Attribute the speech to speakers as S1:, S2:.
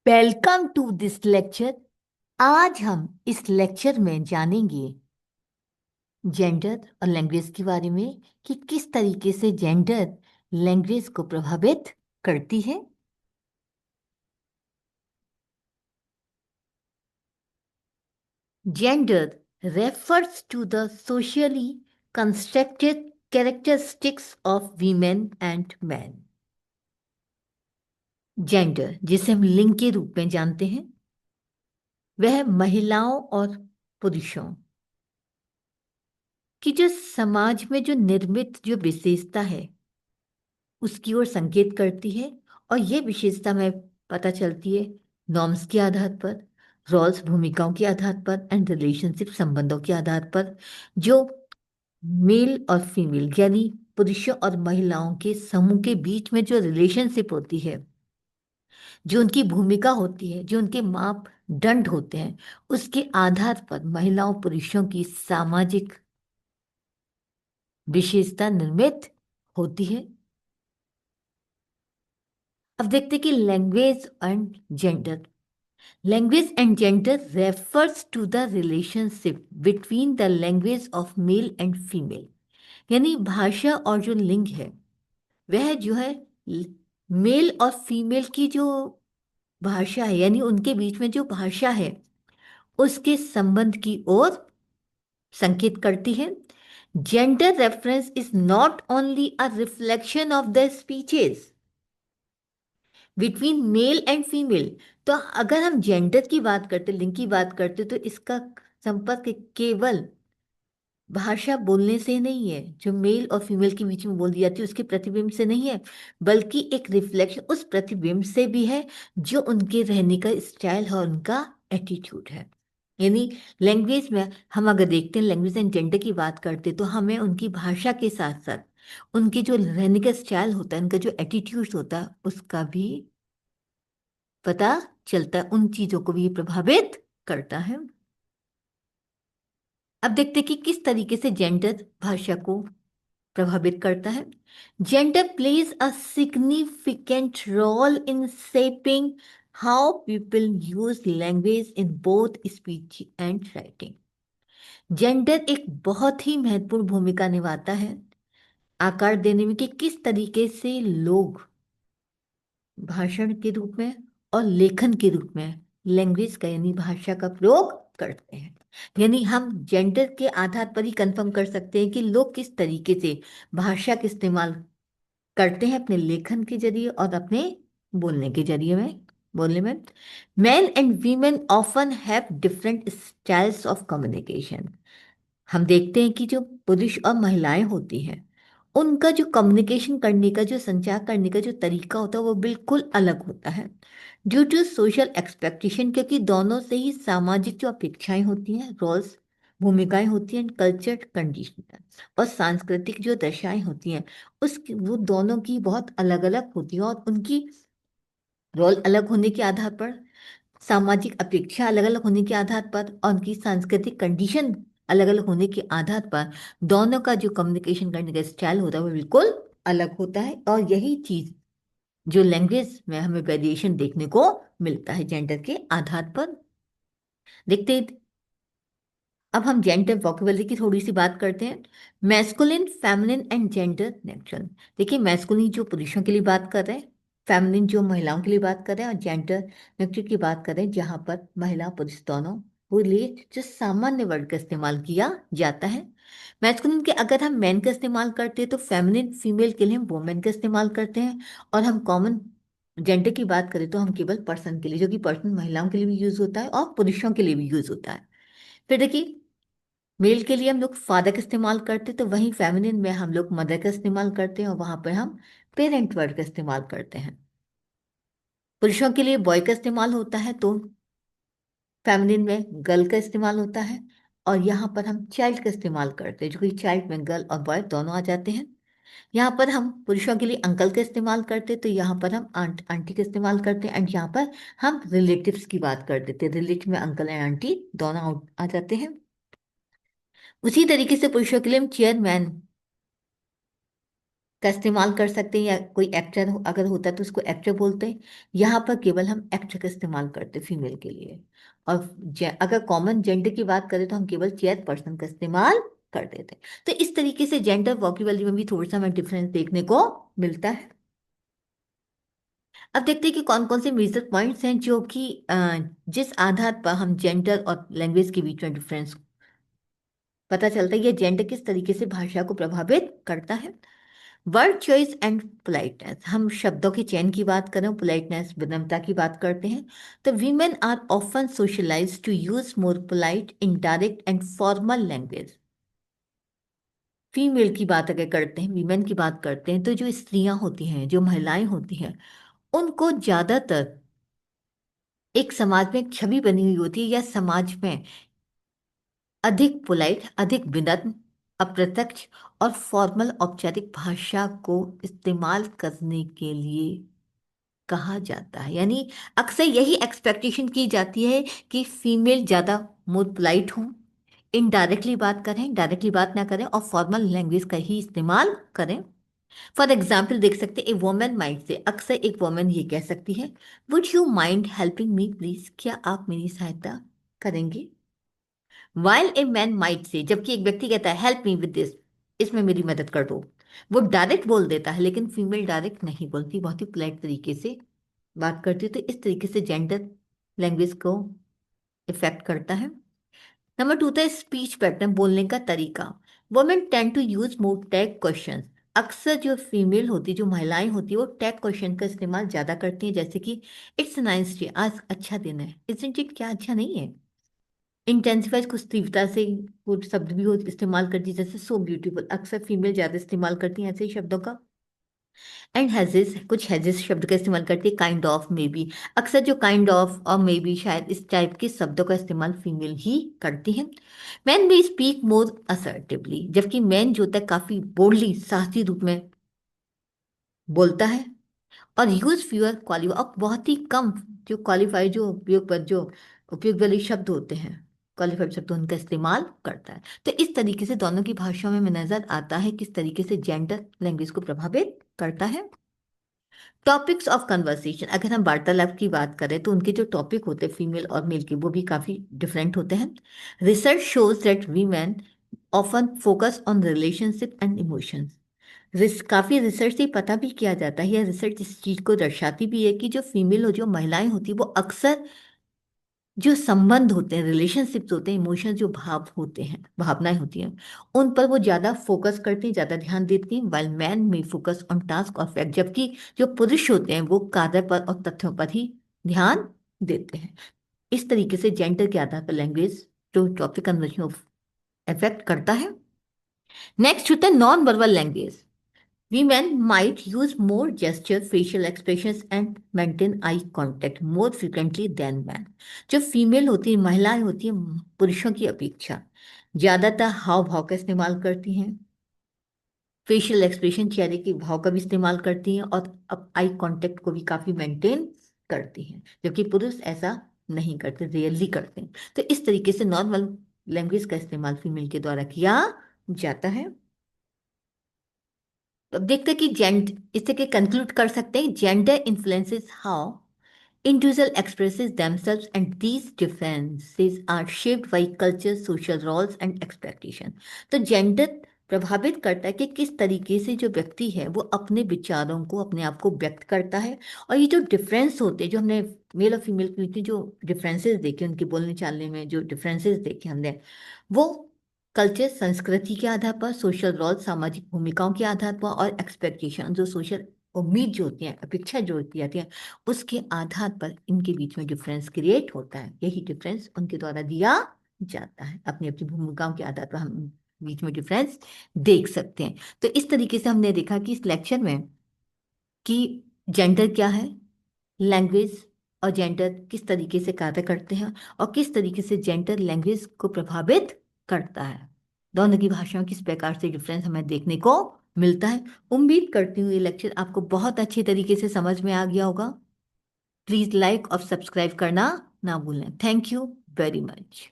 S1: Welcome to this lecture. आज हम इस लेक्चर में जानेंगे जेंडर और लैंग्वेज के बारे में कि किस तरीके से जेंडर लैंग्वेज को प्रभावित करती है। Gender refers to the socially constructed characteristics of women and men। Gender, जिसे हम लिंग के रूप में जानते हैं, वह महिलाओं और पुरुषों की जो समाज में जो निर्मित जो विशेषता है उसकी ओर संकेत करती है। और ये विशेषता हमें पता चलती है नॉर्म्स के आधार पर, रोल्स भूमिकाओं के आधार पर एंड रिलेशनशिप संबंधों के आधार पर, जो मेल और फीमेल यानी पुरुषों और महिलाओं के समूह के बीच में जो रिलेशनशिप होती है, जो उनकी भूमिका होती है, जो उनके मापदंड होते हैं, उसके आधार पर महिलाओं पुरुषों की सामाजिक विशेषता निर्मित होती है। अब देखते हैं कि language and gender. Language and gender refers to the relationship between the language of male and female। यानी भाषा और जो लिंग है वह जो है मेल और फीमेल की जो भाषा है, यानी उनके बीच में जो भाषा है उसके संबंध की ओर संकेत करती है। Gender reference is not only a reflection of the speeches between male and female. तो अगर हम जेंडर की बात करते, लिंग की बात करते, तो इसका संपर्क केवल भाषा बोलने से नहीं है, जो मेल और फीमेल के बीच में बोल दी जाती है उसके प्रतिबिंब से नहीं है, बल्कि एक रिफ्लेक्शन उस प्रतिबिंब से भी है जो उनके रहने का स्टाइल है और उनका एटीट्यूड है। यानी लैंग्वेज में हम अगर देखते हैं, लैंग्वेज एंड जेंडर की बात करते तो हमें उनकी भाषा के साथ साथ उनके जो रहने का स्टाइल होता है, उनका जो एटीट्यूड होता है, उसका भी पता चलता है, उन चीजों को भी ये प्रभावित करता है। अब देखते हैं कि किस तरीके से जेंडर भाषा को प्रभावित करता है। Gender plays a significant role in shaping how people use language in both speech and writing. Gender एक बहुत ही महत्वपूर्ण भूमिका निभाता है आकार देने में कि किस तरीके से लोग भाषण के रूप में और लेखन के रूप में लैंग्वेज का यानी भाषा का प्रयोग करते हैं। यानी हम जेंडर के आधार पर ही कंफर्म कर सकते हैं कि लोग किस तरीके से भाषा का इस्तेमाल करते हैं अपने लेखन के जरिए और अपने बोलने के जरिए में बोलने में। Man and women often have different styles of communication. हम देखते हैं कि जो पुरुष और महिलाएं होती हैं उनका जो कम्युनिकेशन करने का, जो संचार करने का जो तरीका होता है वो बिल्कुल अलग होता है ड्यू टू सोशल एक्सपेक्टेशन, क्योंकि दोनों से ही सामाजिक जो अपेक्षाएं होती हैं, रोल्स भूमिकाएं होती हैं, कल्चर कंडीशन और सांस्कृतिक जो दशाएं होती हैं उस वो दोनों की बहुत अलग अलग होती हैं। और उनकी रोल अलग होने के आधार पर, सामाजिक अपेक्षा अलग अलग होने के आधार पर और उनकी सांस्कृतिक कंडीशन अलग अलग होने के आधार पर दोनों का जो कम्युनिकेशन करने का स्टाइल होता है वो बिल्कुल अलग होता है। और यही चीज जो लैंग्वेज में हमें वेरिएशन देखने को मिलता है जेंडर के आधार पर। देखते हैं, अब हम जेंडर वोकेबलरी की थोड़ी सी बात करते हैं। Masculine, feminine and gender natural. देखिए, मैस्कुलिन जो पुरुषों के लिए बात कर रहे हैं, फेमिनिन जो महिलाओं के लिए बात कर रहे हैं, और जेंडर नेचुरल की बात कर रहे हैं जहाँ पर महिला पुरुष दोनों को लिए जो सामान्य वर्ड का इस्तेमाल किया जाता है। मैस्कुलिन के अगर हम मैन का इस्तेमाल करते हैं तो फेमिनिन फीमेल के लिए हम वोमेन का इस्तेमाल करते हैं। और हम कॉमन जेंडर की बात करें तो हम केवल पर्सन के लिए, जो कि पर्सन महिलाओं के लिए भी यूज होता है और पुरुषों के लिए भी यूज होता है। फिर देखिए, मेल के लिए हम लोग फादर का इस्तेमाल करते हैं, तो वहीं फेमिनिन में हम लोग मदर का इस्तेमाल करते हैं और वहां पर हम पेरेंट वर्ड का इस्तेमाल करते हैं। पुरुषों के लिए बॉय का इस्तेमाल होता है तो फेमिनिन में गर्ल का इस्तेमाल होता है। और यहाँ पर हम चाइल्ड का इस्तेमाल करते हैं, जो कि चाइल्ड में गर्ल और बॉय दोनों आ जाते हैं। यहाँ पर हम पुरुषों के लिए अंकल का इस्तेमाल करते हैं तो यहाँ पर हम आंटी का इस्तेमाल करते हैं। एंड यहाँ पर हम रिलेटिव्स की बात कर देते हैं, रिलेटिव में अंकल एंड आंटी दोनों आ जाते हैं। उसी तरीके से पुरुषों के लिए हम चेयरमैन का इस्तेमाल कर सकते हैं, या कोई एक्टर अगर होता है तो उसको एक्टर बोलते हैं। यहाँ पर केवल हम एक्टर का इस्तेमाल करते हैं फीमेल के लिए। और अगर कॉमन जेंडर की बात करें तो हम केवल चेयर पर्सन का इस्तेमाल कर देते हैं। तो इस तरीके से जेंडर वोकेबलरी में भी थोड़ा सा हमें डिफरेंस देखने को मिलता है। अब देखते हैं कि कौन कौन से मेजर पॉइंट्स हैं जो कि जिस आधार पर हम जेंडर और लैंग्वेज के बीच में डिफरेंस पता चलता है, ये जेंडर किस तरीके से भाषा को प्रभावित करता है। वर्ड चॉइस एंड पोलाइटनेस, हम शब्दों के चयन की बात करें, पोलाइटनेस विनम्रता की बात करते हैं, तो women are often socialise to use more polite indirect and formal language. Female की बात अगर करते हैं, वीमेन की बात करते हैं, तो जो स्त्रियां होती हैं, जो महिलाएं होती हैं, उनको ज्यादातर एक समाज में एक छवि बनी हुई होती है, या समाज में अधिक पोलाइट, अधिक विनम्र, अप्रत्यक्ष और फॉर्मल औपचारिक भाषा को इस्तेमाल करने के लिए कहा जाता है। यानी अक्सर यही एक्सपेक्टेशन की जाती है कि फीमेल ज़्यादा मोर पोलाइट हों, इनडायरेक्टली बात करें, डायरेक्टली बात ना करें, और फॉर्मल लैंग्वेज का ही इस्तेमाल करें। फॉर एग्जाम्पल देख सकते हैं, ए वोमेन माइट से, अक्सर एक वोमेन ये कह सकती है, would you mind helping me please, क्या आप मेरी सहायता करेंगे। While a man might say, जबकि एक व्यक्ति कहता है हेल्प मी विद दिस, इसमें मेरी मदद कर दो, वो डायरेक्ट बोल देता है, लेकिन फीमेल डायरेक्ट नहीं बोलती, बहुत ही पोलाइट तरीके से बात करती है। तो इस तरीके से जेंडर लैंग्वेज को इफेक्ट करता है। नंबर टू था स्पीच पैटर्न, बोलने का तरीका। Women tend to use more tag question, अक्सर जो फीमेल होती, जो महिलाएं होती है, वो टैग क्वेश्चन का इस्तेमाल ज्यादा करती हैं, जैसे कि इट्स नाइस डे, आज अच्छा दिन है, इजंट इट, क्या अच्छा नहीं है। इंटेंसिफाइज कुछ तीव्रता से वो शब्द भी हो इस्तेमाल करती है, जैसे सो ब्यूटीफुल, अक्सर फीमेल ज्यादा इस्तेमाल करती हैं ऐसे ही शब्दों का। एंड हैजेस, कुछ हैजेस शब्द का इस्तेमाल करती है, काइंड ऑफ, मे बी, अक्सर जो काइंड ऑफ और मे बी, शायद इस टाइप के शब्दों का इस्तेमाल फीमेल ही करती हैं। मैन भी स्पीक मोर असर्टिवली, जबकि मैन जो होता है काफी बोल्डली, साहसी रूप में बोलता है, और यूज फ्यूअर क्वालिफाई, और बहुत ही कम जो क्वालिफाई, जो उपयोग पर जो उपयोग वाले शब्द होते हैं, क्वालिफाइड शब्द, उनका इस्तेमाल करता है। तो इस तरीके से दोनों की भाषाओं में नजर आता है किस तरीके से जेंडर लैंग्वेज को प्रभावित करता है। टॉपिक्स ऑफ कन्वर्सेशन, अगर हम वार्तालाप की बात करें तो उनके जो टॉपिक होते हैं फीमेल और मेल के, वो भी काफी डिफरेंट होते हैं। Research shows that women often focus on relationship and emotions, काफी रिसर्च से पता भी किया जाता है, या रिसर्च इस चीज को दर्शाती भी है कि जो फीमेल हो, जो महिलाएं होती है, वो अक्सर जो संबंध होते हैं, रिलेशनशिप्स होते हैं, इमोशंस, जो भाव होते हैं, भावनाएं होती हैं, उन पर वो ज्यादा फोकस करती हैं, ज्यादा ध्यान देती हैं। वाइल मैन में फोकस ऑन टास्क और फैक्ट, जबकि जो पुरुष होते हैं वो कार्य पर और तथ्यों पर ही ध्यान देते हैं। इस तरीके से जेंडर के आधार पर लैंग्वेज जो टॉपिक कन्वर्जन इफेक्ट करता है। नेक्स्ट होता है non verbal language. Women might use more gesture, facial expressions and maintain eye contact more frequently than men. जो फीमेल होती है, महिलाएं होती हैं, पुरुषों की अपेक्षा ज्यादातर हाव भाव का इस्तेमाल करती हैं, फेशियल एक्सप्रेशन, चेहरे के भाव का भी इस्तेमाल करती हैं, और अब आई कांटेक्ट को भी काफी मेंटेन करती हैं, जबकि पुरुष ऐसा नहीं करते, रेयरली करते हैं। तो इस तरीके से नॉर्मल लैंग्वेज का इस्तेमाल फीमेल के द्वारा किया जाता है। तो अब देखते हैं कि जेंड इससे के कंक्लूड कर सकते हैं, gender influences how individual expresses themselves and these differences are shaped by culture, social roles and expectation। तो जेंडर प्रभावित करता है कि किस तरीके से जो व्यक्ति है वो अपने विचारों को, अपने आप को व्यक्त करता है। और ये जो डिफरेंस होते हैं, जो हमने मेल और फीमेल के बीच में जो डिफरेंसेस देखे, उनके बोलने चालने में जो डिफरेंसेस देखे हमने, वो कल्चर, संस्कृति के आधार पर, सोशल रोल, सामाजिक भूमिकाओं के आधार पर, और एक्सपेक्टेशन, जो सोशल उम्मीद जो होती है, अपेक्षा जो की जाती है, उसके आधार पर इनके बीच में डिफरेंस क्रिएट होता है। यही डिफरेंस उनके द्वारा दिया जाता है, अपनी अपनी भूमिकाओं के आधार पर हम बीच में डिफरेंस देख सकते हैं। तो इस तरीके से हमने देखा कि इस लेक्चर में कि जेंडर क्या है, लैंग्वेज और जेंडर किस तरीके से कार्य करते हैं, और किस तरीके से जेंडर लैंग्वेज को प्रभावित करता है। दोनों की भाषाओं किस प्रकार से डिफरेंस हमें देखने को मिलता है। उम्मीद करती हूँ ये लेक्चर आपको बहुत अच्छे तरीके से समझ में आ गया होगा। प्लीज लाइक और सब्सक्राइब करना ना भूलें। Thank you very much.